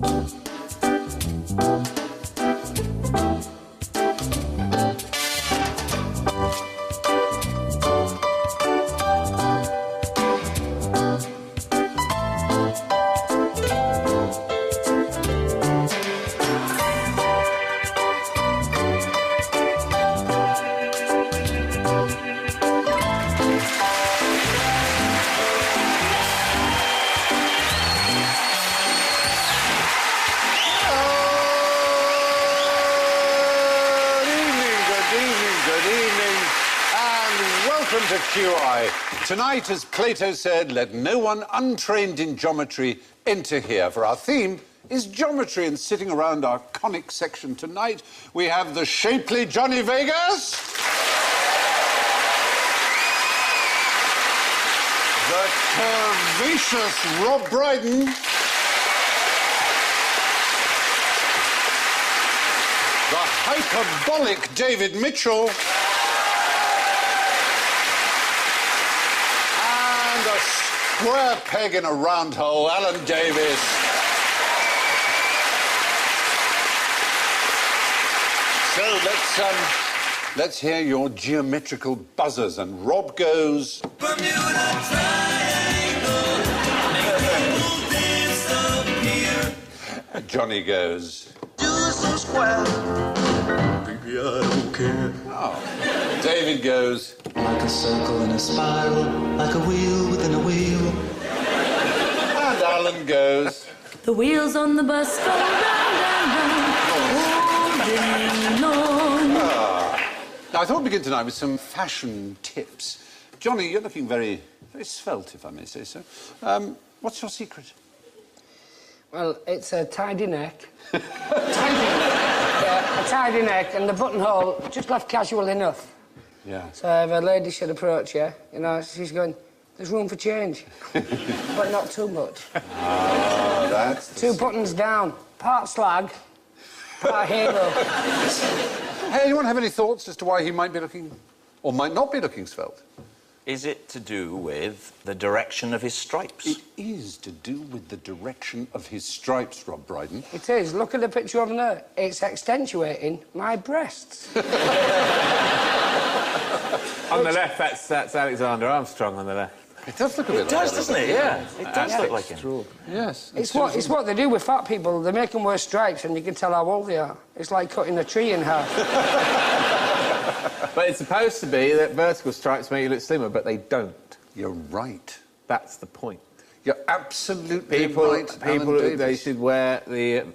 Welcome to QI. Tonight, as Plato said, let no one untrained in geometry enter here, for our theme is geometry, and sitting around our conic section tonight, we have the shapely Johnny Vegas, the curvaceous Rob Brydon, the hyperbolic David Mitchell, and a square peg in a round hole, Alan Davis. So let's hear your geometrical buzzers, and Rob goes. Bermuda Triangle, disappear. Johnny goes. Do some square. Baby, I don't care. Oh. David goes. Like a circle in a spiral, like a wheel within a wheel. And Alan goes. The wheels on the bus go round and round, all day long. Now, I thought we'd begin tonight with some fashion tips. Johnny, you're looking very, very svelte, if I may say so. What's your secret? Well, it's a tidy neck. Tidy neck? Yeah, a tidy neck, and the buttonhole just left casual enough. Yeah. So if a lady should approach you, you know, she's going, there's room for change. But not too much. Oh, that's... Two buttons down. Part slag, part halo. Hey, anyone have any thoughts as to why he might be looking, or might not be looking svelte? Is it to do with the direction of his stripes? It is to do with the direction of his stripes, Rob Brydon. It is. Look at the picture over there. It's accentuating my breasts. On the left, that's Alexander Armstrong on the left. It does look a bit like that. It does, doesn't it? Yeah. It does look like him. True. Yes. It's what they do with fat people. They make them wear stripes and you can tell how old they are. It's like cutting a tree in half. But it's supposed to be that vertical stripes make you look slimmer, but they don't. You're right. That's the point. You're absolutely right, Alan Davis. They should wear the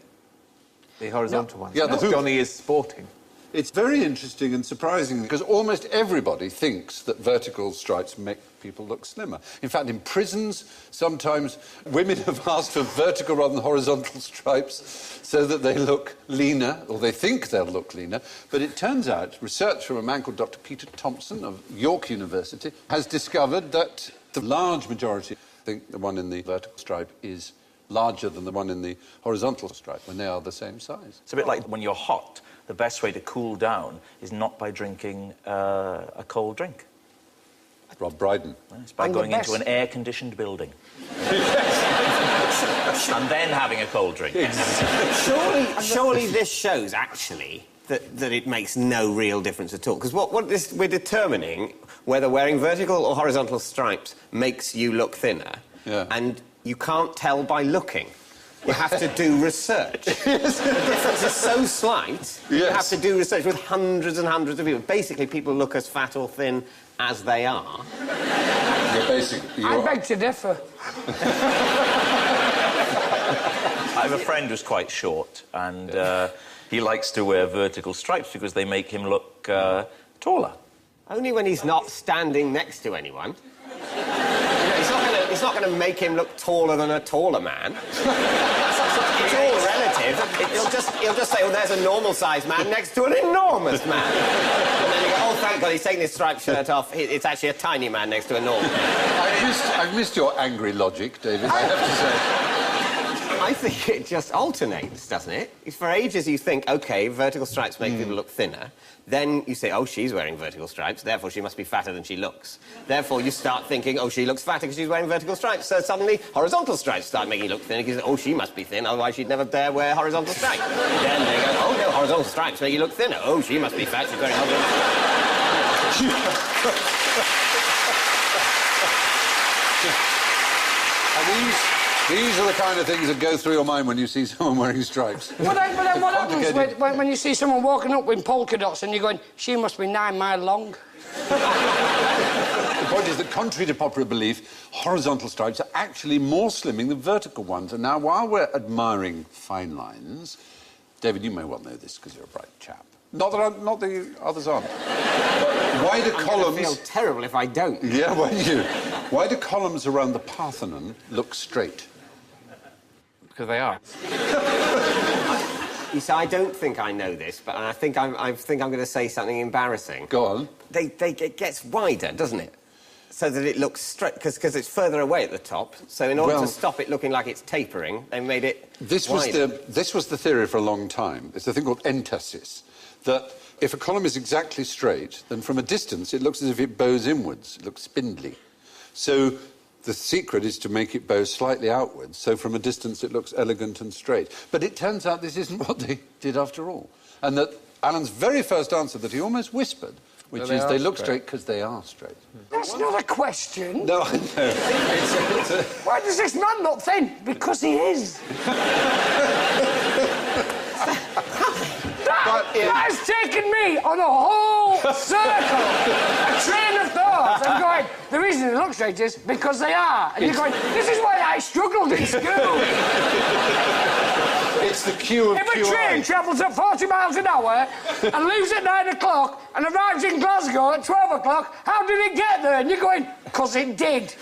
horizontal ones. Yeah, the hoop. Johnny is sporting. It's very interesting and surprising because almost everybody thinks that vertical stripes make people look slimmer. In fact, in prisons, sometimes women have asked for vertical rather than horizontal stripes so that they look leaner, or they think they'll look leaner. But it turns out, research from a man called Dr. Peter Thompson of York University has discovered that the large majority think the one in the vertical stripe is larger than the one in the horizontal stripe when they are the same size. It's a bit like when you're hot, the best way to cool down is not by drinking a cold drink. Rob Brydon. It's by going into an air-conditioned building. And then having a cold drink. Surely this shows, actually, that it makes no real difference at all. Because we're determining whether wearing vertical or horizontal stripes makes you look thinner. Yeah. And you can't tell by looking. You have to do research. Yes. The difference is so slight, you have to do research with hundreds and hundreds of people. Basically, people look as fat or thin as they are. I beg to differ. I have a friend who's quite short, and he likes to wear vertical stripes because they make him look taller. Only when he's not standing next to anyone. It's not going to make him look taller than a taller man. It's all relative. He'll just say, oh, there's a normal-sized man next to an enormous man. And then you go, oh, thank God, he's taking his striped shirt off. It's actually a tiny man next to a normal man. I've missed your angry logic, David, I have to say. I think it just alternates, doesn't it? For ages you think, OK, vertical stripes make people look thinner. Then you say, oh, she's wearing vertical stripes, therefore she must be fatter than she looks. Therefore you start thinking, oh, she looks fatter because she's wearing vertical stripes. So suddenly horizontal stripes start making you look thinner because, oh, she must be thin, otherwise she'd never dare wear horizontal stripes. Then they go, oh, no, horizontal stripes make you look thinner. Oh, she must be fat, she's wearing horizontal stripes. These are the kind of things that go through your mind when you see someone wearing stripes. But then what happens when you see someone walking up with polka dots and you're going, she must be 9 mile long? The point is that, contrary to popular belief, horizontal stripes are actually more slimming than vertical ones. And now, while we're admiring fine lines, David, you may well know this because you're a bright chap. Not the others aren't. Why do columns... I feel terrible if I don't. Yeah, won't you? Why do columns around the Parthenon look straight? Because they are. You see, I don't think I know this, but I think I'm going to say something embarrassing. Go on. It gets wider, doesn't it? So that it looks straight, because it's further away at the top. So in order to stop it looking like it's tapering, they made it wider. This was the theory for a long time. It's a thing called entasis, that if a column is exactly straight, then from a distance it looks as if it bows inwards. It looks spindly. So the secret is to make it bow slightly outwards, so from a distance it looks elegant and straight. But it turns out this isn't what they did after all. And that Alan's very first answer that he almost whispered, which is they look straight because they are straight. That's not a question. No, I know. Why does this man look thin? Because he is. That has taken me on a whole circle, a train of thought. I'm going, the reason they look straight is because they are. And you're going, this is why I struggled in school. It's the Q of QI. If a train travels at 40 miles an hour and leaves at 9 o'clock and arrives in Glasgow at 12 o'clock, how did it get there? And you're going, because it did.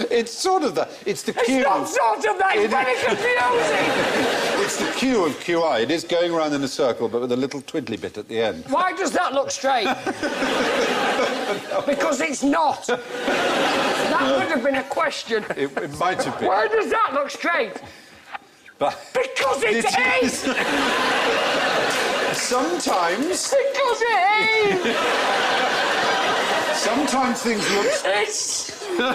It's sort of that. It's the Q. It's not sort of that. It's very confusing. It's the Q of QI. It is going round in a circle, but with a little twiddly bit at the end. Why does that look straight? Because it's not. That would have been a question. It might have been. Why does that look straight? But because it is! Sometimes... Because it is! Sometimes things look... It's... Please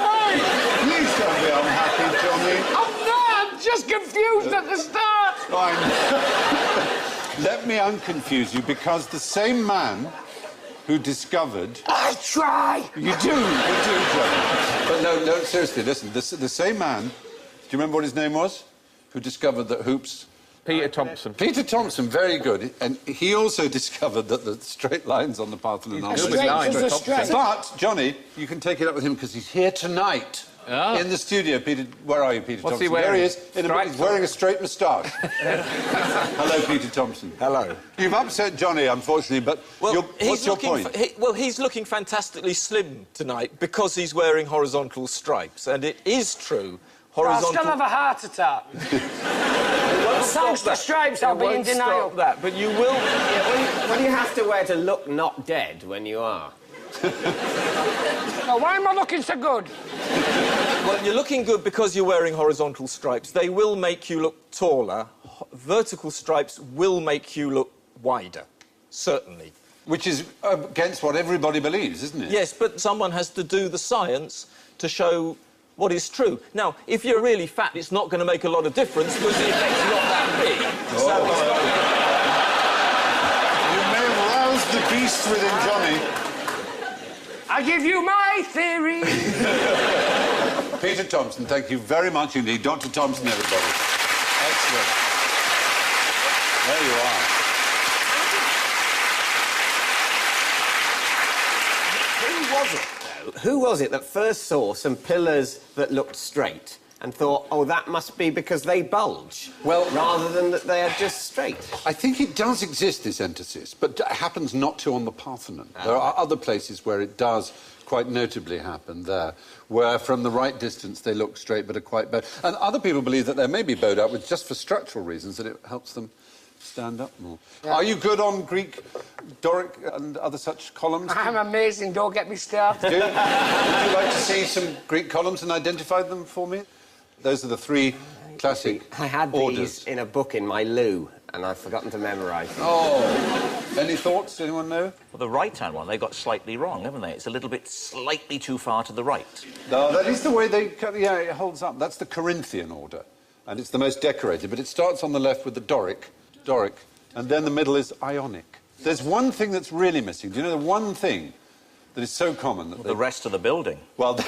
don't be unhappy, Johnny. I'm not! I'm just confused at the start! Fine. Let me unconfuse you, because the same man who discovered... I try! You do, Johnny. But no, seriously, listen. The same man... Do you remember what his name was? Who discovered that hoops... Peter Thompson. Peter Thompson, very good. And he also discovered that the straight lines on the Parthenon are straight. But, Johnny, you can take it up with him because he's here tonight in the studio. Peter, where are you, Peter Thompson? What's he wearing? There he is. He's wearing a straight moustache. Hello, Peter Thompson. Hello. You've upset Johnny, unfortunately, but what's your point? He's looking fantastically slim tonight because he's wearing horizontal stripes, and it is true. I'll still have a heart attack. Thanks to stripes, I'll be in denial. Stop that, but you will... Yeah, what do you have to wear to look not dead when you are? Now, why am I looking so good? Well, you're looking good because you're wearing horizontal stripes. They will make you look taller. Vertical stripes will make you look wider, certainly. Which is against what everybody believes, isn't it? Yes, but someone has to do the science to show what is true. Now, if you're really fat, it's not going to make a lot of difference because the effect's not that big. So it's not... You may have roused the beast within Johnny. I give you my theory. Peter Thompson, thank you very much indeed. Dr. Thompson, everybody. Excellent. There you are. Who was it that first saw some pillars that looked straight and thought, oh, that must be because they bulge, rather than that they are just straight? I think it does exist, this entasis, but it happens not to on the Parthenon. There are other places where it does quite notably happen there, where from the right distance they look straight but are quite bowed. And other people believe that they may be bowed outwards just for structural reasons, that it helps them stand up more. Are you good on Greek, Doric and other such columns? I'm amazing, don't get me started. Would you like to see some Greek columns and identify them for me? Those are the three classic I had these orders. in a book in my loo, and I've forgotten to memorise them. Oh, any thoughts? Anyone know? Well, the right-hand one, they got slightly wrong, haven't they? It's a little bit slightly too far to the right. No, that is the way they... Yeah, it holds up. That's the Corinthian order, and it's the most decorated, but it starts on the left with the Doric, and then the middle is Ionic. There's one thing that's really missing. Do you know the one thing that is so common that The rest of the building. Well,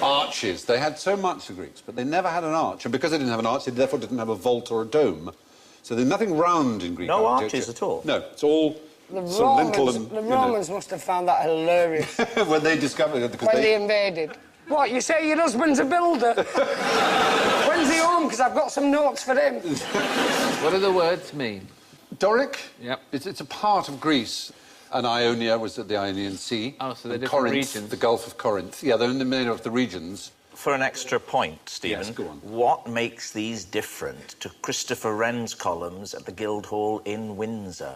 arches. They had so much, the Greeks, but they never had an arch. And because they didn't have an arch, they therefore didn't have a vault or a dome. So there's nothing round in Greek No architecture. arches at all? No, it's all The sort of lintel and... The Romans must have found that hilarious when they discovered it, because when they invaded. What, you say your husband's a builder? When's he home? Because I've got some notes for him. What do the words mean? Doric? Yep. It's a part of Greece. And Ionia was at the Ionian Sea. Oh, so they're and different Corinth, regions. the Gulf of Corinth. Yeah, they're made of the regions. For an extra point, Stephen, Yes, go on. what makes these different to Christopher Wren's columns at the Guildhall in Windsor?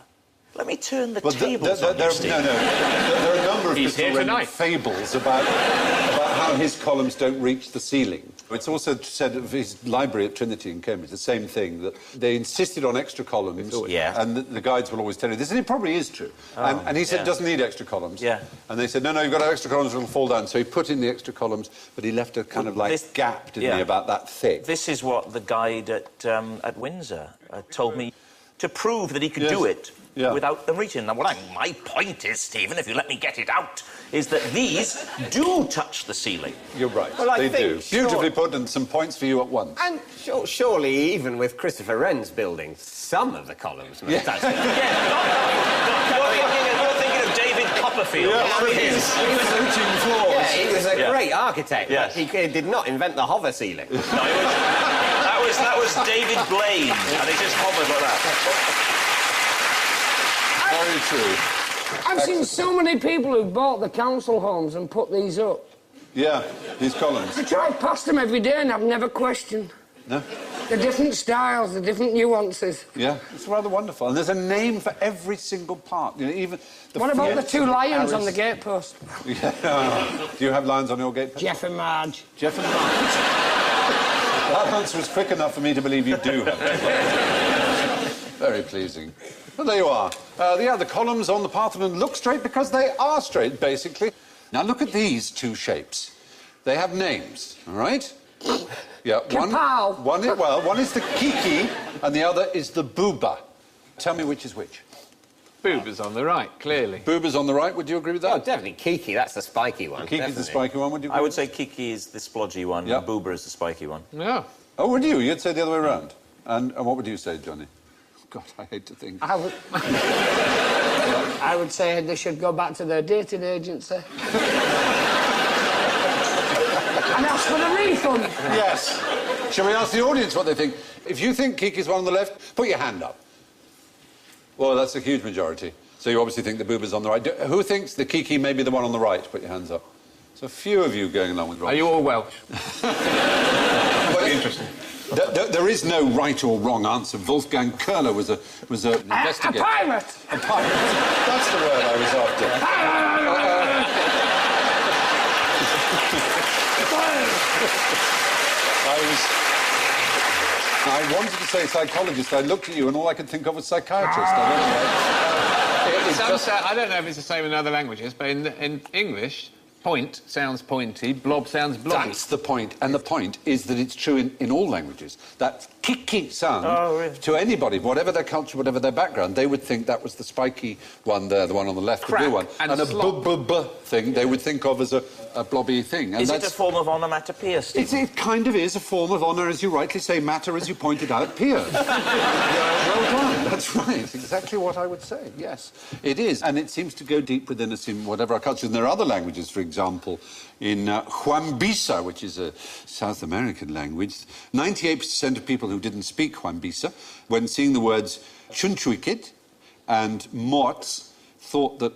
Let me turn the tables on you, Stephen. There are a number of He's here Christopher Wren tonight. fables about how his columns don't reach the ceiling. It's also said of his library at Trinity in Cambridge, the same thing, that they insisted on extra columns, Yeah. and the guides will always tell you this, and it probably is true. And he said it doesn't need extra columns. Yeah. And they said, no, you've got extra columns, it'll fall down. So he put in the extra columns, but he left a kind of like gap, didn't he, about that thick. This is what the guide at Windsor told me to prove that he could do it without them reaching. Now, my point is, Stephen, if you let me get it out, is that these do touch the ceiling. You're right, Well, I they do. think Beautifully put, and some points for you at once. And surely, even with Christopher Wren's building, some of the columns must touch it. You're thinking of David Copperfield. He was Floating floors. Yeah, he was a great architect, Yes. but he did not invent the hover ceiling. No, that was David Blaine, and he just hovered like that. Very true. I've seen so many people who bought the council homes and put these up. Yeah, these columns. I drive past them every day and I've never questioned. No? The different styles, the different nuances. Yeah, it's rather wonderful. And there's a name for every single part. You know, even the What about the fierce two lions on the arrows. gatepost? Yeah. Do you have lions on your gate? Jeff and Marge. Jeff and Marge. That answer was quick enough for me to believe you do have two lions. Very pleasing. Well, there you are. The columns on the Parthenon look straight because they are straight, basically. Now, look at these two shapes. They have names, all right? Yeah, Kapow. one is the Kiki and the other is the Booba. Tell me which is which. Booba's on the right, clearly. Booba's on the right, would you agree with that? Oh, definitely Kiki, that's the spiky one. Kiki's the definitely. spiky one, would you agree? I would say Kiki is the splodgy one, Yeah. and Boober is the spiky one. Yeah. Oh, would you? You'd say the other way around. And what would you say, Johnny? God, I hate to think. I would say they should go back to their dating agency. And ask for the refund. Yes. Shall we ask the audience what they think? If you think Kiki's one on the left, put your hand up. Well, that's a huge majority. So you obviously think the Booba's on the right. Who thinks the Kiki may be the one on the right? Put your hands up. So a few of you going along with Rob. Are you all Welsh? Quite interesting. There is no right or wrong answer. Wolfgang Köhler was an A investigator. pirate! A pirate. That's the word I was after. I wanted to say psychologist. I looked at you and all I could think of was psychiatrist. I don't know if it's the same in other languages, but in English, point sounds pointy, blob sounds blobby. That's the point. And the point is that it's true in all languages. That kiki sound, to anybody, whatever their culture, whatever their background, they would think that was the spiky one there, the one on the left, Crack the blue one. and a slop. b thing they would think of as a blobby thing. And Is it a form of onomatopoeia, Stephen? It kind of is a form of honour, as you rightly say, matter, as you pointed out, Pier. Well done. That's right. Exactly what I would say. Yes, it is. And it seems to go deep within us in whatever our culture. And there are other languages, for example, in Huambisa, which is a South American language. 98% of people who didn't speak Huambisa, when seeing the words chunchuikit and morts, thought that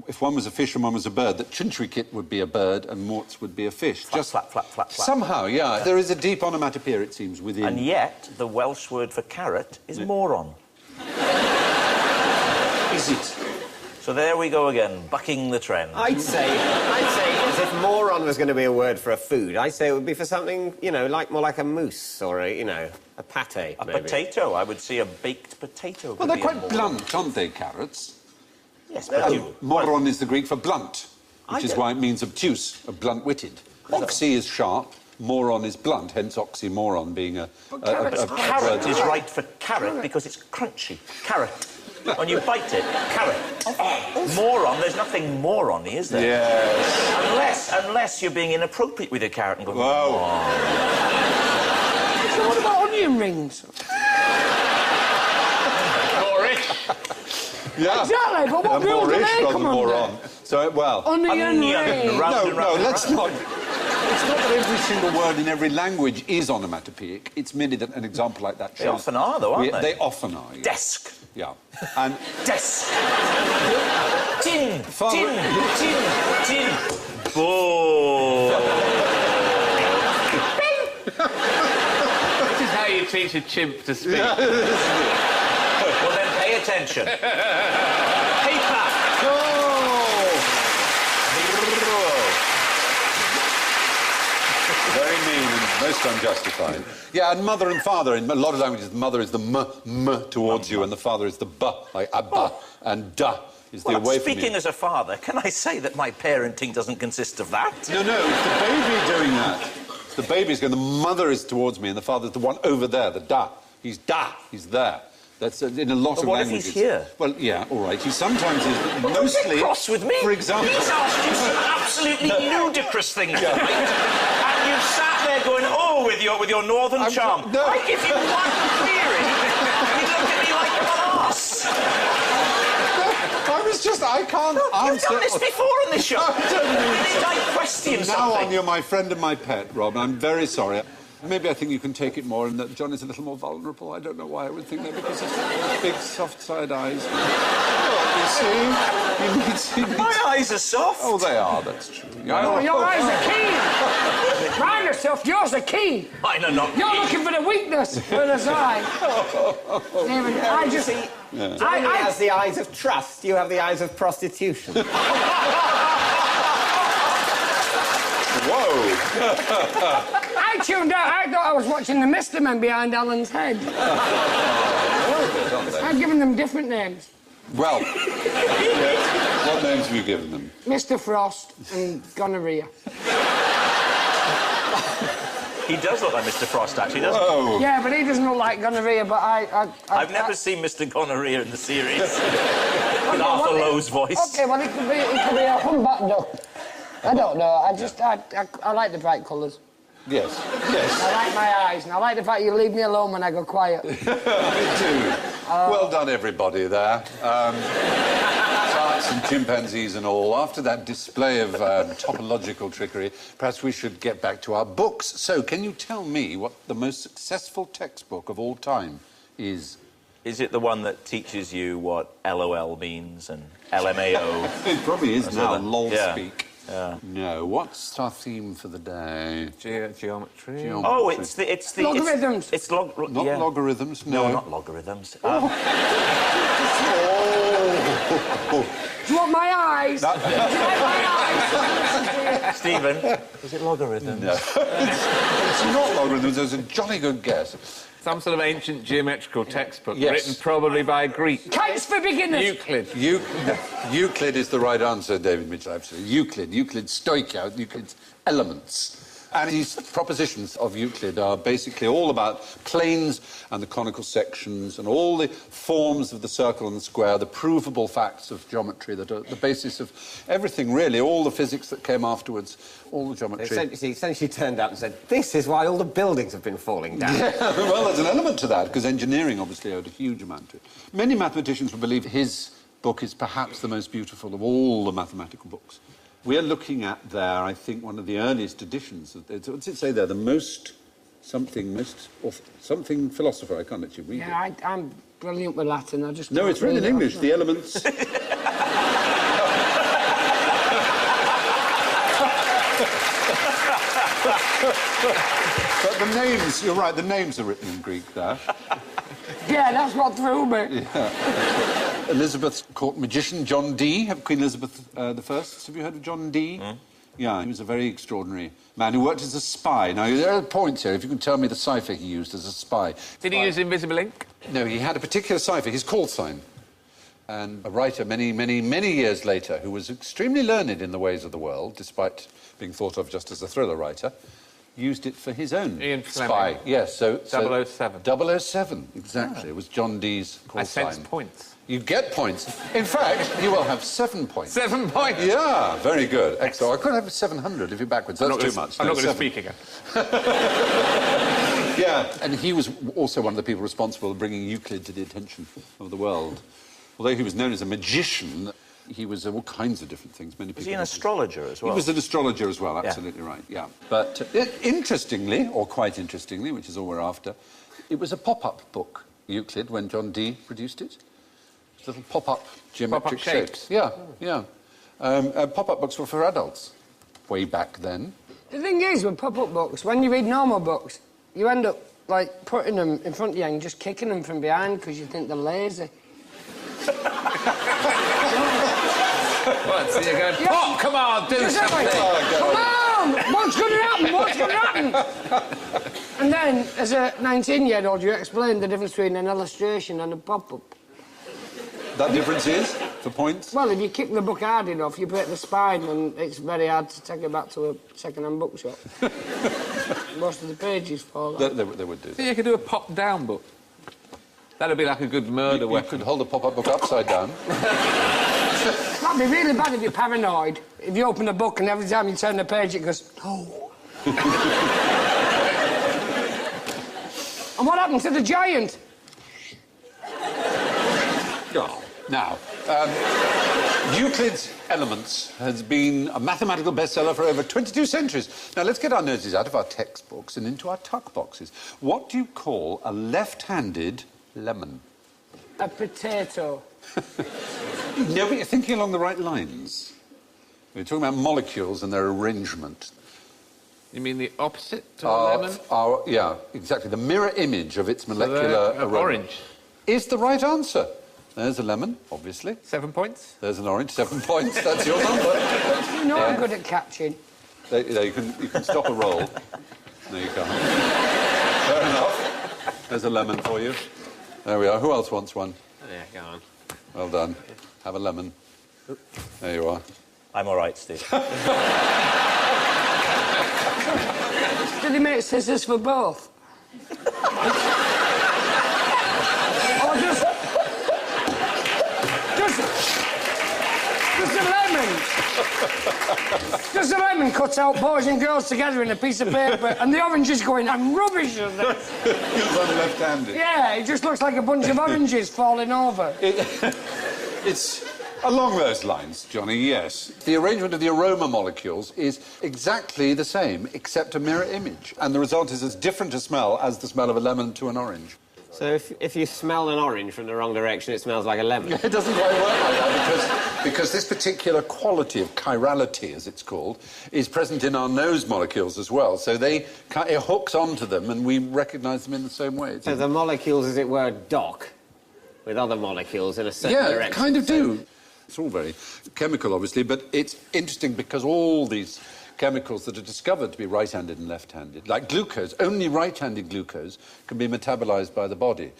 if one was a fish and one was a bird, that Chuntrikit would be a bird and Morts would be a fish. Flap, flap, flap, flap, flap. Somehow, yeah. There is a deep onomatopoeia, it seems, within... And yet, the Welsh word for carrot is moron. Is it? So there we go again, bucking the trend. I'd say, as if moron was going to be a word for a food, I'd say it would be for something, you know, more like a mousse or a, you know, a pâté, A maybe. potato, I would see a baked potato. Well, they're quite blunt, aren't they, carrots? Yes, but Moron is the Greek for blunt, which is why it means obtuse, blunt-witted. Oxy is sharp, moron is blunt, hence oxymoron being a carrot is right for carrot because it's crunchy. Carrot. When you bite it, carrot. Moron, there's nothing morony, is there? Yes. Unless you're being inappropriate with your carrot and going, Whoa. So what about onion rings? Yeah. Exactly, but what rules do Moorish they rather come than under? moron. So, well... Onion rings. No, let's not... It's not that every single word in every language is onomatopoeic. It's merely that an example like that shows... They often are, though, aren't they? They often are, yeah. Desk. Yeah. And... Desk. Tin. Father- Tin. Boo. This is how you teach a chimp to speak. Well, then pay attention. Paper. Very mean and most unjustified. Yeah, and mother and father. In a lot of languages, the mother is the m towards you, and the father is the b, like abba, and da is the away from you. Speaking as a father, can I say that my parenting doesn't consist of that? No, it's the baby doing that. It's the baby's going, the mother is towards me, and the father's the one over there, the da. He's there. That's in a lot of what languages. If he's here? Well, yeah, all right. He sometimes is, but mostly... cross with me. For example... He's asked you some absolutely ludicrous things tonight, and you've sat there going, oh, with your northern charm. No. I give you one query, you look at me like I'm an arse. I can't answer... You've done this before on this show. I don't Did I question From now something? on, you're my friend and my pet, Rob. I'm very sorry. Maybe I think you can take it more and that John is a little more vulnerable. I don't know why I would think that because he's got big, soft-side eyes. You see? My eyes are soft. Oh, they are, that's true. Oh, your eyes are keen. Mine are soft, yours are keen. Mine are not You're keen. looking for the weakness with his eye. David, I just... He has the eyes of trust, you have the eyes of prostitution. Whoa! I tuned out. I thought I was watching the Mr. Men behind Alan's head. I've given them different names. Well, what names have you given them? Mr. Frost and Gonorrhea. He does look like Mr. Frost, actually, doesn't he? Oh. Yeah, but he doesn't look like Gonorrhea, but I've never seen Mr. Gonorrhea in the series. With Arthur Lowe's voice. OK, well, it could be a humpback duck. I don't know. I like the bright colours. Yes. I like my eyes, and I like the fact you leave me alone when I go quiet. Me too. Well done, everybody there. Tarts and chimpanzees and all. After that display of topological trickery, perhaps we should get back to our books. So, can you tell me what the most successful textbook of all time is? Is it the one that teaches you what LOL means and LMAO? It probably is now, lol Yeah. speak. No. What's our theme for the day? Geometry. Oh, it's the Logarithms. It's Not logarithms, no. No, not logarithms. Oh. Do you want my eyes? Do you like my eyes? Stephen, is it logarithms? No. It's not logarithms. There's a jolly good guess. Some sort of ancient geometrical textbook Yes. written probably by a Greek. Kites for beginners. Euclid. Euclid is the right answer, David Mitchell, absolutely. Euclid's Stoichia, Euclid's Elements. And these propositions of Euclid are basically all about planes and the conical sections and all the forms of the circle and the square, the provable facts of geometry that are the basis of everything, really, all the physics that came afterwards, all the geometry. He essentially turned up and said, this is why all the buildings have been falling down. Yeah, well, there's an element to that, because engineering obviously owed a huge amount to it. Many mathematicians will believe his book is perhaps the most beautiful of all the mathematical books. We're looking at there, I think, one of the earliest editions. What's it say there? The most something philosopher. I can't let you read it. Yeah, I'm brilliant with Latin. I just No, can't it's written in read it. English. The Elements. But the names, you're right, the names are written in Greek there. Yeah, that's what threw me. Yeah. Elizabeth's court magician, John Dee, Queen Elizabeth I. Have you heard of John Dee? Yeah, he was a very extraordinary man who worked as a spy. Now, there are points here, if you can tell me the cipher he used as a spy. Did he use invisible ink? No, he had a particular cipher, his call sign. And a writer many, many, many years later, who was extremely learned in the ways of the world, despite being thought of just as a thriller writer, used it for his own Ian spy. Fleming. Yes, so... 007. 007, exactly. It was John Dee's call sign. I sense points. You get points. In fact, you will have 7 points. 7 points? Yeah, very good. Excellent. I could have 700 if you're backwards. That's too much. I'm No, not going to 7. speak again. Yeah, and he was also one of the people responsible for bringing Euclid to the attention of the world. Although he was known as a magician, he was all kinds of different things. Many people. Was he an astrologer as well? He was an astrologer as well, absolutely right, yeah. But interestingly, or quite interestingly, which is all we're after, it was a pop-up book, Euclid, when John Dee produced it. Little pop-up geometric shapes. Yeah, yeah. Pop-up books were for adults way back then. The thing is, with pop-up books, when you read normal books, you end up, like, putting them in front of you and just kicking them from behind because you think they're lazy. What, so you're going, Pop, come on, do Just something! like, come on! What's going to happen? What's going to happen? And then, as a 19-year-old, you explain the difference between an illustration and a pop-up. That difference is, for points? Well, if you kick the book hard enough, you break the spine and it's very hard to take it back to a second-hand bookshop. Most of the pages fall off. They would do So that. you could do a pop-down book. That'd be like a good murder You weapon. could hold a pop-up book upside down. That'd be really bad if you're paranoid. If you open a book and every time you turn the page it goes, oh. And what happened to the giant? Oh. Now, Euclid's Elements has been a mathematical bestseller for over 22 centuries. Now, let's get our noses out of our textbooks and into our tuck boxes. What do you call a left-handed lemon? A potato. No, but you're thinking along the right lines. We're talking about molecules and their arrangement. You mean the opposite to a lemon? Yeah, exactly. The mirror image of its molecular aroma. Orange. Is the right answer. There's a lemon, obviously. 7 points? There's an orange, 7 points. That's your number. You know I'm good at catching. There, you can stop a roll. There you go. Fair enough. There's a lemon for you. There we are. Who else wants one? Yeah, go on. Well done. Have a lemon. There you are. I'm all right, Steve. Did he make scissors for both? Or just a lemon. Just a lemon cuts out boys and girls together in a piece of paper, and the orange is going, I'm rubbish at this. Because I'm left-handed. Yeah, it just looks like a bunch of oranges falling over. It's along those lines, Johnny, yes. The arrangement of the aroma molecules is exactly the same, except a mirror image. And the result is as different a smell as the smell of a lemon to an orange. So if you smell an orange from the wrong direction, it smells like a lemon? It doesn't quite work like that because this particular quality of chirality, as it's called, is present in our nose molecules as well. So it hooks onto them and we recognise them in the same way. So the molecules, as it were, dock with other molecules in a certain direction? Yeah, kind of do. It's all very chemical, obviously, but it's interesting because all these chemicals that are discovered to be right-handed and left-handed, like glucose, only right-handed glucose can be metabolized by the body.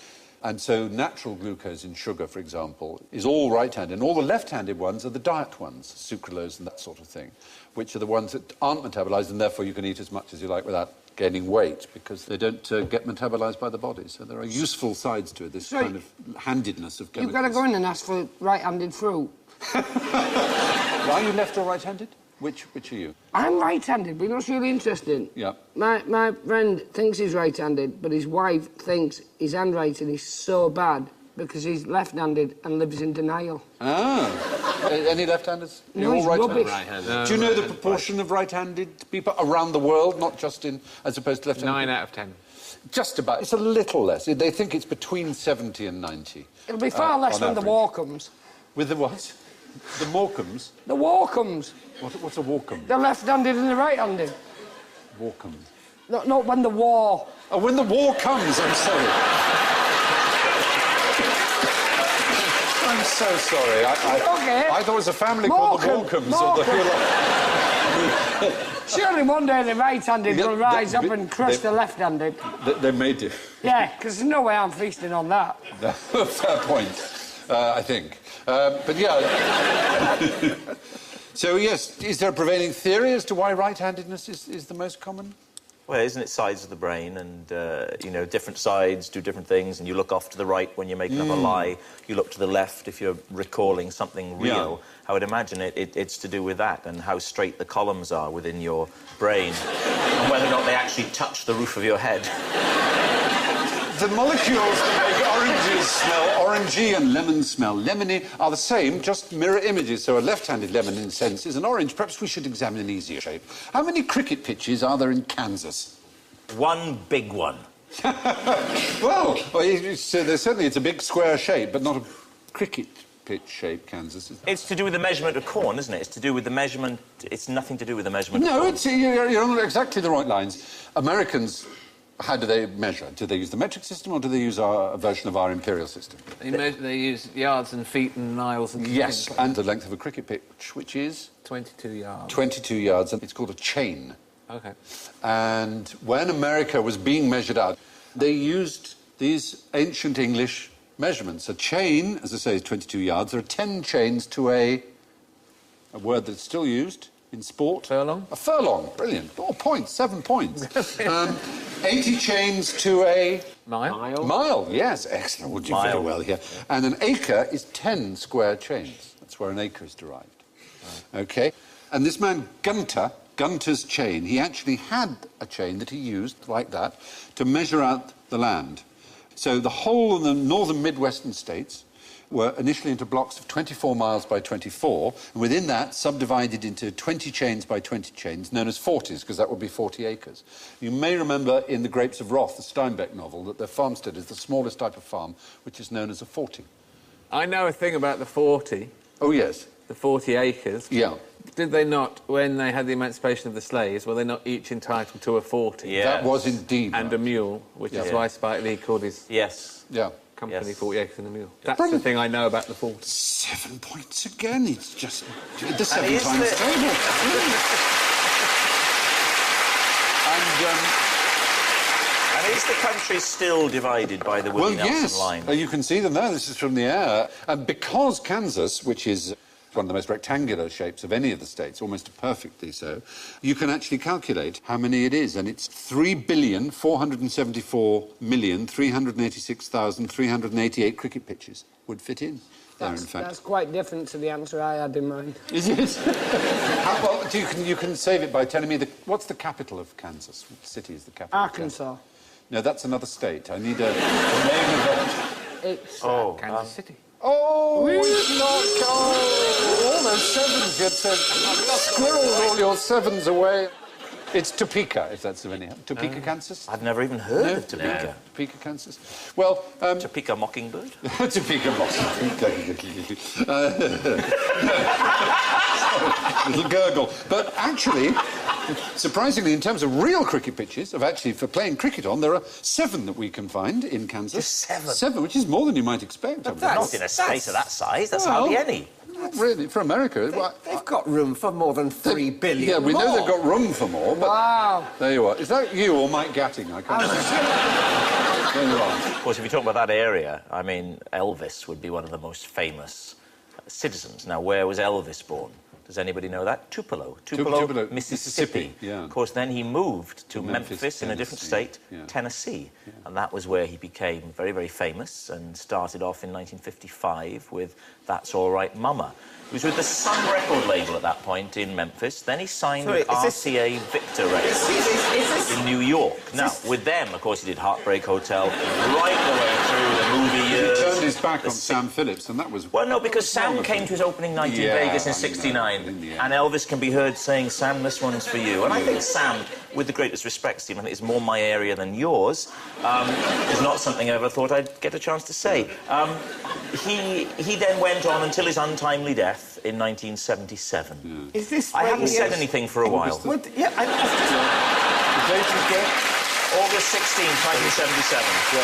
And so natural glucose in sugar, for example, is all right-handed, and all the left-handed ones are the diet ones, sucralose and that sort of thing, which are the ones that aren't metabolized, and therefore you can eat as much as you like without gaining weight, because they don't get metabolized by the body. So there are useful sides to it, this kind of handedness of chemicals. You've got to go in and ask for right-handed fruit. Are you left or right-handed? Which are you? I'm right-handed, but you know what's really interesting? Yeah. My friend thinks he's right-handed, but his wife thinks his handwriting is so bad because he's left-handed and lives in denial. Ah. Any left-handers? No, You're all he's right-handed? rubbish. Do you know the proportion of right-handed people around the world, not just in, as opposed to left-handed? 9 out of 10. Just about. It's a little less. They think it's between 70 and 90. It'll be far less when the war comes. With the what? The Morecambes? The Warcombes. What's a Warcombe? The left-handed and the right-handed. War comes. No, not when the war... Oh, when the war comes, I'm sorry. I'm so sorry. I thought it was a family called the Walcombs. Surely one day the right-handed will rise up and crush the left-handed. They may do. Yeah, because there's no way I'm feasting on that. Fair point, I think. But yeah. So, yes, is there a prevailing theory as to why right-handedness is the most common? Well, isn't it sides of the brain and, you know, different sides do different things and you look off to the right when you're making up a lie, you look to the left if you're recalling something real. Yeah. I would imagine it's to do with that and how straight the columns are within your brain and whether or not they actually touch the roof of your head. The molecules that make oranges smell orangey and lemons smell lemony are the same, just mirror images. So a left-handed lemon, in a sense, is an orange. Perhaps we should examine an easier shape. How many cricket pitches are there in Kansas? One big one. Well, it's a big square shape, but not a cricket pitch shape, Kansas. It's to do with the measurement of corn, isn't it? It's to do with the measurement... It's nothing to do with the measurement of corn. No, you're on exactly the right lines. Americans... How do they measure? Do they use the metric system or do they use a version of our imperial system? They use yards and feet and miles and... Yes, and the length of a cricket pitch, which is? 22 yards. 22 yards, and it's called a chain. OK. And when America was being measured out, they used these ancient English measurements. A chain, as I say, is 22 yards. There are 10 chains to a word that's still used in sport. Furlong? A furlong, brilliant. 7 points. 80 chains to a... Mile? Mile, yes, excellent. We'll do very well here. And an acre is 10 square chains. That's where an acre is derived. Right. OK? And this man, Gunter's chain, he actually had a chain that he used, like that, to measure out the land. So the whole of the northern Midwestern states were initially into blocks of 24 miles by 24, and within that subdivided into 20 chains by 20 chains, known as 40s, because that would be 40 acres. You may remember in The Grapes of Wrath, the Steinbeck novel, that the farmstead is the smallest type of farm, which is known as a 40. I know a thing about the 40. Oh, yes. The 40 acres. Yeah. Did they not, when they had the emancipation of the slaves, were they not each entitled to a 40? Yeah. That was indeed. And a mule, which is why Spike Lee called his... Yes. Yeah. Company, 40 acres and a mule. That's the thing I know about the 40. 7 points again. It's just the 7 times table. And is the country still divided by the Willie Nelson line? Well, yes. You can see them there. This is from the air. And because Kansas, which is one of the most rectangular shapes of any of the states, almost perfectly so, you can actually calculate how many it is, and it's 3,474,386,388 cricket pitches would fit in there, in fact. That's quite different to the answer I had in mind. Is it? Well, you can save it by telling me what's the capital of Kansas? What city is the capital? Arkansas. No, that's another state. I need a name of it. It's... Kansas City. Oh, it's not all those sevens you'd said. Squirreled all your sevens away. It's Topeka, if that's of any help. Topeka, Kansas? I've never even heard of Topeka. No. Topeka, Kansas. Well, Topeka mockingbird? Topeka mockingbird. Little gurgle. But actually, surprisingly, in terms of real cricket pitches, for playing cricket on, there are 7 that we can find in Kansas. Just 7? 7, which is more than you might expect. Not in a state of that size. That's hardly any. Not really, for America. They've got room for more than 3 billion. Yeah, we know they've got room for more, but... Wow. There you are. Is that you or Mike Gatting? I can't There you are. Of course, if you talk about that area, I mean, Elvis would be one of the most famous citizens. Now, where was Elvis born? Does anybody know that? Tupelo, Mississippi. Yeah. Of course, then he moved to Memphis in a different state, yeah. Tennessee. Yeah. And that was where he became very, very famous and started off in 1955 with That's All Right Mama. He was with the Sun record label at that point in Memphis. Then he signed with RCA Victor Records in New York. Now, with them, of course, he did Heartbreak Hotel right the way through the movie years. He turned his back on Sam Phillips, and that was... Well, no, because Sam came to his opening night in Vegas in '69, and Elvis can be heard saying, Sam, this one's for you. And I think Sam, with the greatest respect, Stephen, I think it's more my area than yours. It's not something I ever thought I'd get a chance to say. He then went on until his untimely death in 1977. Is this... I haven't said anything for a while. Date again? August 16, 1977. Yeah.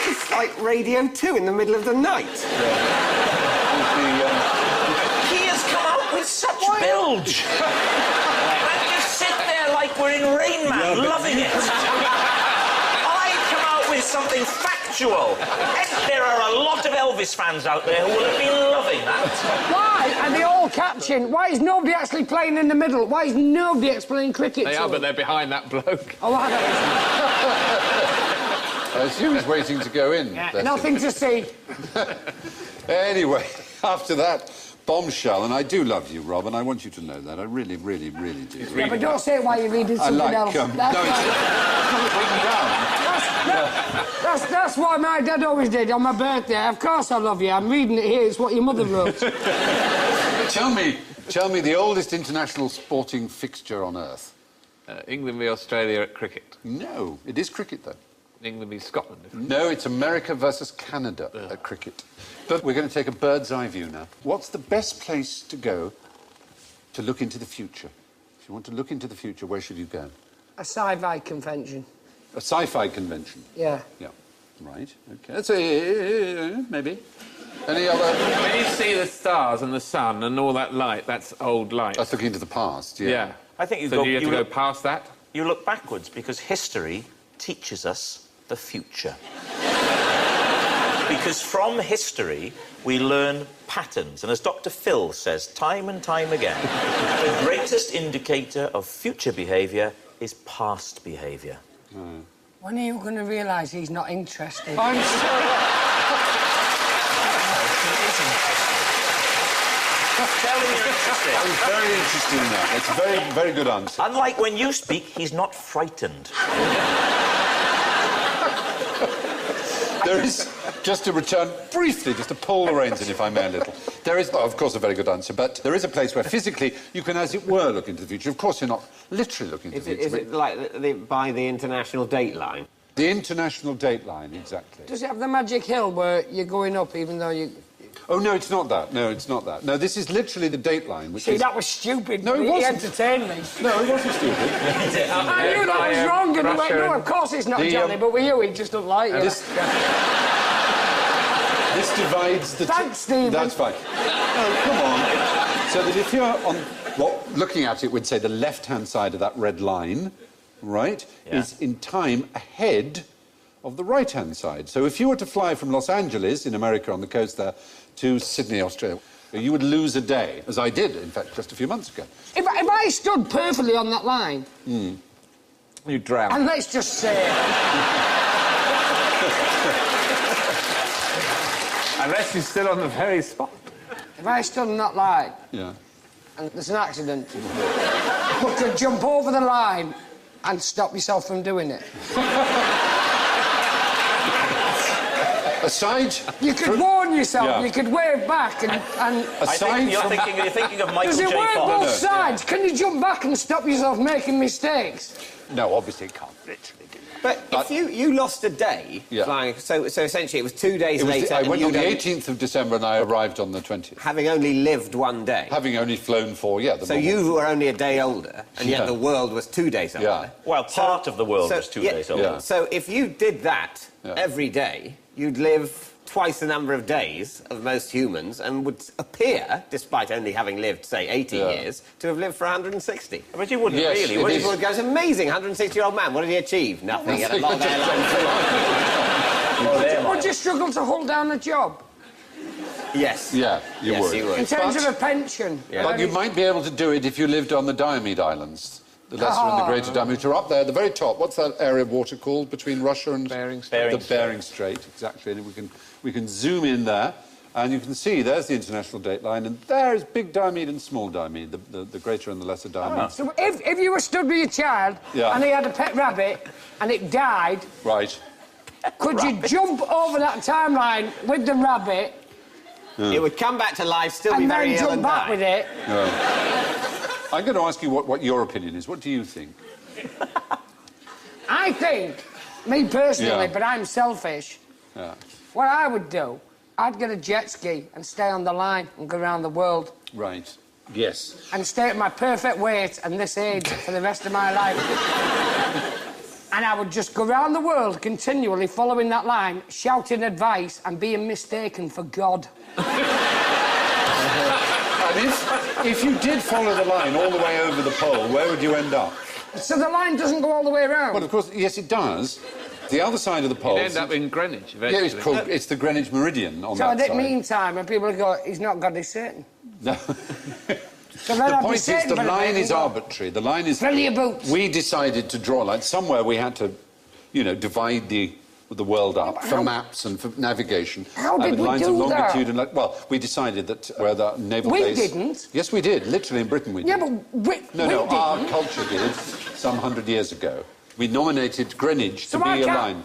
It's like Radio 2 in the middle of the night. He has come out with such bilge. And just sit there like we're in Rain Man, loving it. I come out with something factual. There are a lot of Elvis fans out there who will have been loving that. Why are they all catching? Why is nobody actually playing in the middle? Why is nobody explaining cricket They to are, them? but they're behind that bloke. Oh, are they? I assume he's waiting to go in. Yeah, nothing to see. Anyway, after that bombshell, and I do love you, Rob, and I want you to know that. I really, really, really do. Yeah, but don't say it while you're reading something else. That's what my dad always did on my birthday. Of course I love you. I'm reading it here. It's what your mother wrote. Tell me the oldest international sporting fixture on Earth. England v Australia at cricket. No, it is cricket, though. England v Scotland. No, it's America versus Canada at cricket. But we're going to take a bird's eye view now. What's the best place to go to look into the future? If you want to look into the future, where should you go? A sci-fi convention. A sci-fi convention? Yeah. Yeah. Right, OK. That's maybe. Any other... When you see the stars and the sun and all that light, that's old light. That's looking into the past, yeah. Yeah. I think you so you have to go past that? You look backwards, because history teaches us the future. Because from history, we learn patterns. And as Dr. Phil says time and time again, the greatest indicator of future behaviour is past behaviour. When are you going to realise he's not interested? I'm sorry. Tell him you're interested. I'm very interested in that. That's a very, very good answer. Unlike when you speak, he's not frightened. There is, just to return briefly, just to pull the reins in, if I may, a little. There is, of course, a very good answer, but there is a place where physically you can, as it were, look into the future. Of course, you're not literally looking into the future. Is it like by the international date line? The international date line, exactly. Does it have the magic hill where you're going up even though you... Oh, no, it's not that. No, it's not that. No, this is literally the date line, which See, is... that was stupid. No, it He wasn't. entertained me. No, it wasn't stupid. I knew that was wrong, and he went, no, of course it's not Johnny, but with you, he just doesn't like you. This divides the... Thanks, Stephen. That's fine. Oh, come on. So that if you're on... Well, looking at it, we'd say the left-hand side of that red line, right, is in time ahead of the right-hand side. So if you were to fly from Los Angeles, in America on the coast there, to Sydney, Australia, you would lose a day, as I did, in fact, just a few months ago. If I stood perfectly on that line... You drown. And let's just say... Unless you're still on the very spot. If I stood on that line... Yeah. And there's an accident, you could jump over the line and stop yourself from doing it. Aside... You could warn yourself, Yeah. you could wave back and Aside You're from... thinking of Michael Does it J. work Fox. both sides? Can you jump back and stop yourself making mistakes? No, obviously it can't literally do that. But if you lost a day flying, so essentially it was 2 days later... I and went you on the don't- 18th of December and I arrived on the 20th. Having only lived 1 day. Having only flown for, the So normal- you were only a day older, and yet the world was 2 days older. Yeah. Well, part of the world was 2 days older. Yeah. So if you did that every day, you'd live twice the number of days of most humans and would appear, despite only having lived, say, 80 years, to have lived for 160. But you wouldn't Yes, really, it would is. you? It goes amazing, 160-year-old man. What did he achieve? Nothing. He had a long airline. Would you struggle to hold down a job? Yes. Yeah, you Yes, would. you would. In terms of a pension? But you might be able to do it if you lived on the Diomede Islands. The Lesser and the Greater Diomede, which are up there, at the very top. What's that area of water called between Russia and... Bering Strait. The Bering Strait, exactly. And we can zoom in there, and you can see there's the international date line, and there's big Diomede and small Diomede, the Greater and the Lesser Diomede. So if you were stood with your child and he had a pet rabbit and it died... Right. Could you jump over that timeline with the rabbit... It would come back to life, still be and very then ill jump and back die. with it? I'm going to ask you what your opinion is. What do you think? I think, me personally, but I'm selfish, what I would do, I'd get a jet ski and stay on the line and go around the world. Right. Yes. and stay at my perfect weight and this age for the rest of my life. And I would just go around the world continually following that line, shouting advice and being mistaken for God. And if you did follow the line all the way over the pole, where would you end up? So the line doesn't go all the way around? Well, of course, yes, it does. The other side of the pole... You'd end up in Greenwich, eventually. Yeah, it's the Greenwich Meridian on so that at side. the meantime, when people go, he's not God, he's Satan. No. So then The I'd be point is, Satan the for a line minute is and go, arbitrary. The line is... Fill your boots. We decided to draw a line. Somewhere we had to, you know, divide the world up for maps and for navigation. How did with we lines do of that? longitude and... Well, we decided that where the naval We base... didn't. Yes, we did. Literally in Britain we did. Yeah, but we didn't. Our culture did some 100 years ago. We nominated Greenwich to So I be a can't- line.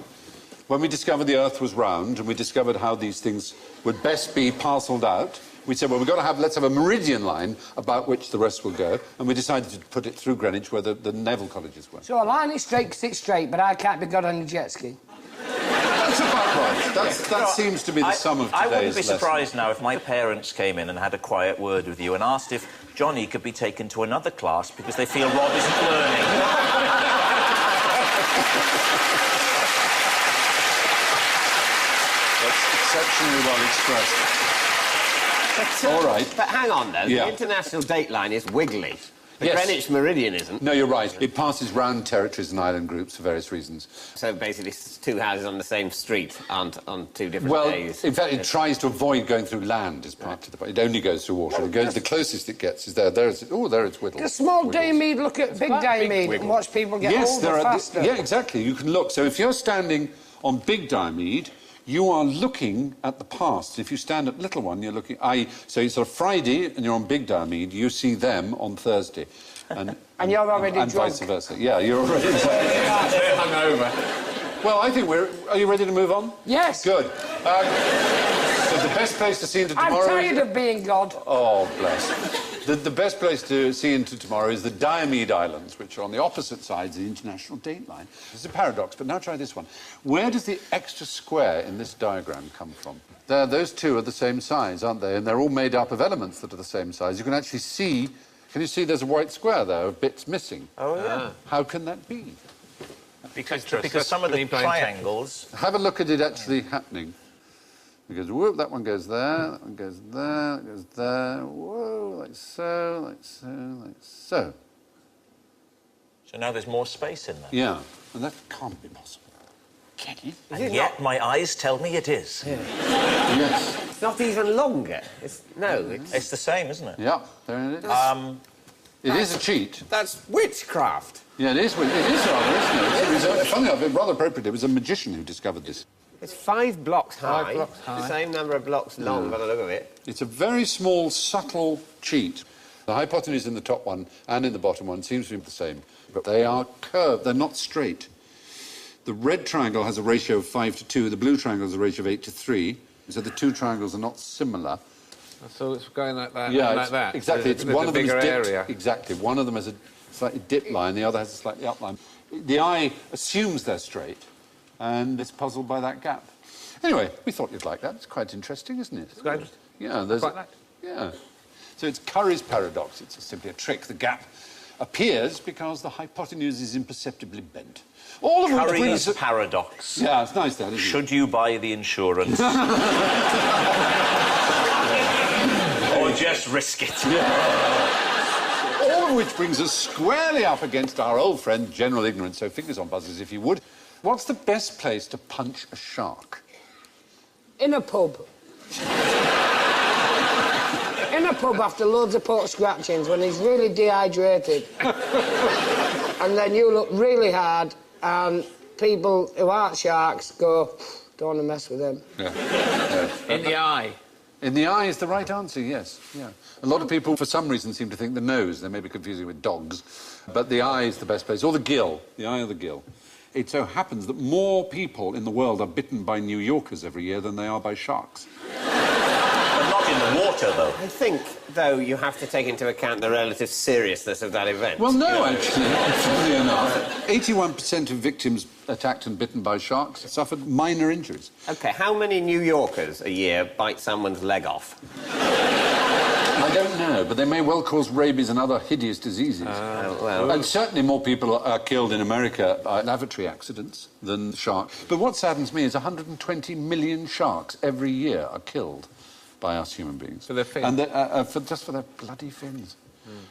When we discovered the Earth was round and we discovered how these things would best be parcelled out, we said, well, let's have a meridian line about which the rest will go, and we decided to put it through Greenwich where the naval colleges were. So a line is straight 'cause it's straight, but I can't be God on a jet ski. That's about right. That seems to be the sum of today's I wouldn't be lesson. surprised now if my parents came in and had a quiet word with you and asked if Johnny could be taken to another class because they feel Rob isn't learning. That's exceptionally well expressed. All right. But hang on, though. Yeah. The international date line is wiggly. The Yes. Greenwich Meridian isn't. No, you're right. It passes round territories and island groups for various reasons. So basically, two houses on the same street aren't on two different Well, days. in fact, it tries to avoid going through land as part of the... It only goes through water. It goes... The closest it gets is there. There it's Whittle. Does small Diomede look at big Diomede and watch people get older faster? Yeah, exactly. You can look. So if you're standing on big Diomede, you are looking at the past. If you stand at little one, you're looking... So it's sort of Friday and you're on big Diomede, you see them on Thursday. And you're already and drunk. vice versa. Yeah, you're already drunk. They're hungover. Well, I think we're... Are you ready to move on? Yes. Good. So the best place to see into I'm tomorrow... tired of being God. Oh, bless. The best place to see into tomorrow is the Diomede Islands, which are on the opposite sides of the international date line. It's a paradox, but now try this one. Where does the extra square in this diagram come from? Those two are the same size, aren't they? And they're all made up of elements that are the same size. You can actually see... Can you see there's a white square there of bits missing? Oh, yeah. How can that be? Because some of the triangles... Have a look at it actually happening. Because, whoop, that one goes there, that one goes there, that goes there, whoa, like so, like so, like so. So now there's more space in there. Yeah, and that can't be possible. Can it? And yet my eyes tell me it is. Yeah. Yes. It's not even longer. It's the same, isn't it? Yeah, there it is. It is a cheat. That's witchcraft. Yeah, it is rather, isn't it? Funny enough, rather appropriate, it was a magician who discovered this. It's 5 blocks high. 5 blocks high. The same number of blocks long, by the look of it. It's a very small, subtle cheat. The hypotenuse in the top one and in the bottom one seems to be the same, but they are curved, they're not straight. The red triangle has a ratio of 5 to 2, the blue triangle has a ratio of 8 to 3, so the two triangles are not similar. So it's going like that Yeah, and like that. exactly. There's One of them is bigger dipped. area. Exactly. One of them has a slightly dipped line, the other has a slightly up line. The eye assumes they're straight, and it's puzzled by that gap. Anyway, we thought you'd like that. It's quite interesting, isn't it? It's quite interesting. Yeah, there's... Quite like. Yeah. So it's Curry's paradox. It's simply a trick. The gap appears because the hypotenuse is imperceptibly bent. All of which Curry's brings... paradox. Yeah, it's nice, that, isn't it? Should you buy the insurance? Or just risk it? All of which brings us squarely up against our old friend, general ignorance. So fingers on buzzers, if you would. What's the best place to punch a shark? In a pub. In a pub after loads of pork scratchings when he's really dehydrated. And then you look really hard and people who aren't sharks go, don't want to mess with them. Yeah. In the eye. In the eye is the right answer, yes. Yeah. A lot of people, for some reason, seem to think the nose. They may be confusing it with dogs. But the eye is the best place. Or the gill. The eye or the gill. It so happens that more people in the world are bitten by New Yorkers every year than they are by sharks. But not in the water, though. I think, though, you have to take into account the relative seriousness of that event. Well, no, actually, funnily enough. 81% of victims attacked and bitten by sharks suffered minor injuries. OK, how many New Yorkers a year bite someone's leg off? I I don't know, but they may well cause rabies and other hideous diseases. And certainly more people are killed in America by lavatory accidents than sharks. But what saddens me is 120 million sharks every year are killed by us human beings. For their fins? And just for their bloody fins.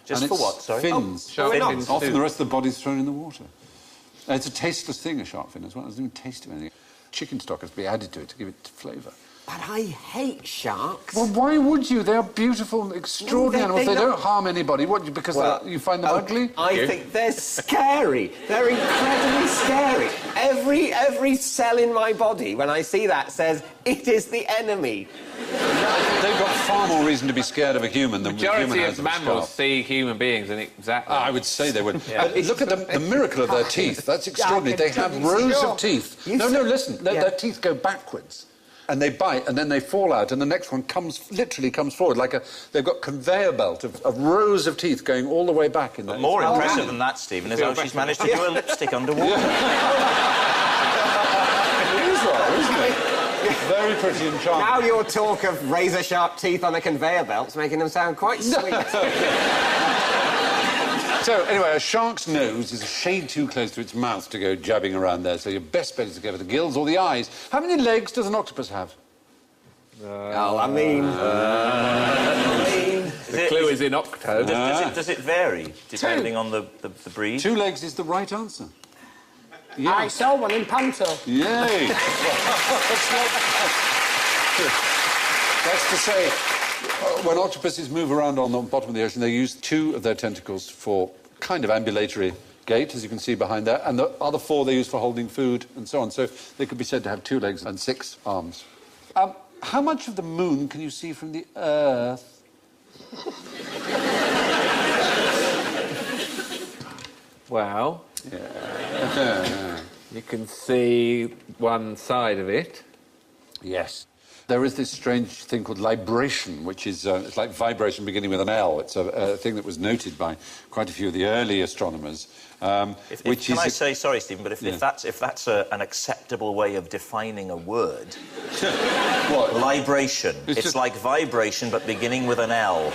Just for what, sorry? Fins. Fins. Often the rest of the body's thrown in the water. It's a tasteless thing, a shark fin, as well. It doesn't even taste of anything. Chicken stock has to be added to it to give it flavour. But I hate sharks. Well, why would you? They are beautiful, extraordinary animals. They don't harm anybody. What, because you find them ugly? I think they're scary. They're incredibly scary. Every cell in my body, when I see that, says, it is the enemy. They've got far more reason to be scared of a human than a human has Majority of of a mammals scarf. see human beings in exactly... I would say they would. Look at the miracle of their teeth. That's extraordinary. They have rows of teeth. No, listen. Their teeth go backwards. And they bite, and then they fall out, and the next one literally comes forward, they've got conveyor belt of rows of teeth going all the way back in there. But more impressive than that, Stephen, is how she's managed to do a lipstick underwater. Very pretty and charming. Now your talk of razor-sharp teeth on a conveyor belt's making them sound quite sweet. So, anyway, a shark's nose is a shade too close to its mouth to go jabbing around there, so your best bet is to go for the gills or the eyes. How many legs does an octopus have? I mean... The clue is in octo. Does it vary, depending on the breed? 2 legs is the right answer. Yeah. I saw one in Panto. Yay! That's to say, when octopuses move around on the bottom of the ocean, they use 2 of their tentacles for kind of ambulatory gait, as you can see behind there, and the other 4 they use for holding food and so on. So they could be said to have 2 legs and 6 arms. How much of the moon can you see from the Earth? Well, Yeah. you can see one side of it. Yes. There is this strange thing called libration, which is it's like vibration beginning with an L. It's a thing that was noted by quite a few of the early astronomers. Can I say, sorry, Stephen, but if that's an acceptable way of defining a word... What? Libration. It's just like vibration, but beginning with an L.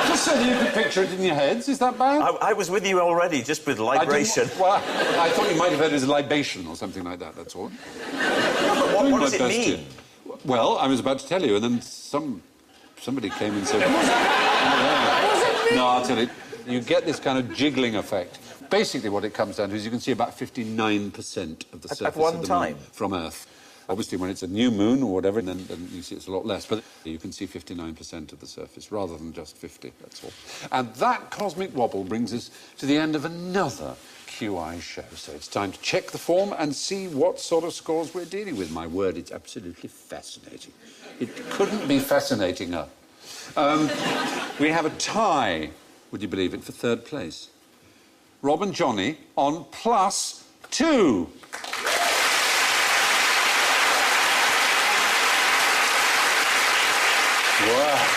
Just so that you could picture it in your heads, is that bad? I was with you already, just with libration. I thought you might have heard it as libation or something like that, that's all. What does it mean? Well, I was about to tell you, and then somebody came and said... No, I'll tell you. You get this kind of jiggling effect. Basically, what it comes down to is you can see about 59% of the surface at one of the time moon from Earth. Obviously, when it's a new moon or whatever, then you see it's a lot less. But you can see 59% of the surface, rather than just 50, that's all. And that cosmic wobble brings us to the end of another QI show. So it's time to check the form and see what sort of scores we're dealing with. My word, it's absolutely fascinating. It couldn't be fascinating-er. We have a tie, would you believe it, for 3rd place. Rob and Johnny on +2. Wow.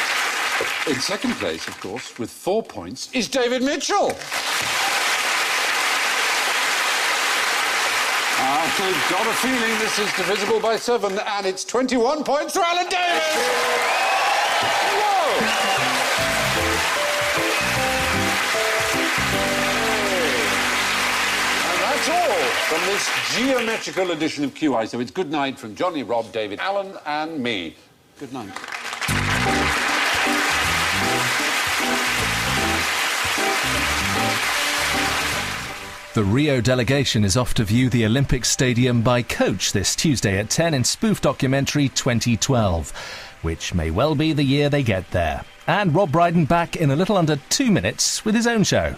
In 2nd place, of course, with 4 points, is David Mitchell. I've got a feeling this is divisible by 7, and it's 21 points to Alan Davis! Whoa! And that's all from this geometrical edition of QI. So it's good night from Johnny, Rob, David, Alan, and me. Good night. The Rio delegation is off to view the Olympic Stadium by coach this Tuesday at 10 in spoof documentary 2012, which may well be the year they get there. And Rob Brydon back in a little under 2 minutes with his own show.